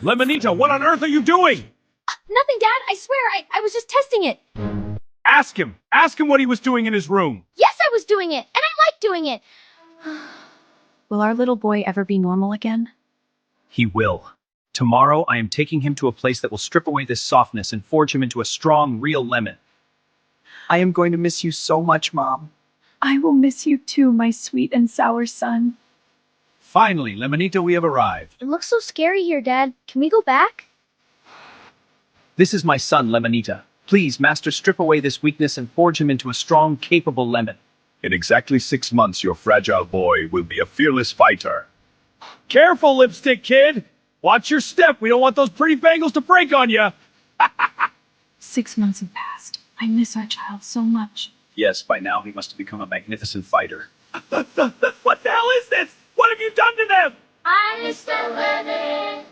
Lemonita, what on earth are you doing? Nothing, Dad. I swear, I was just testing it. Ask him. Ask him what he was doing in his room. Yes, I was doing it, and I like doing it. Will our little boy ever be normal again? He will. Tomorrow, I am taking him to a place that will strip away this softness and forge him into a strong, real lemon. I am going to miss you so much, Mom. I will miss you too, my sweet and sour son. Finally, Lemonita, we have arrived. It looks so scary here, Dad. Can we go back? This is my son, Lemonita. Please, Master, strip away this weakness and forge him into a strong, capable lemon. In exactly 6 months, your fragile boy will be a fearless fighter. Careful, lipstick kid. Watch your step. We don't want those pretty bangles to break on you. 6 months have passed. I miss our child so much. Yes, by now he must have become a magnificent fighter. What the hell is this? What have you done to them? I'm Mr. Lemon.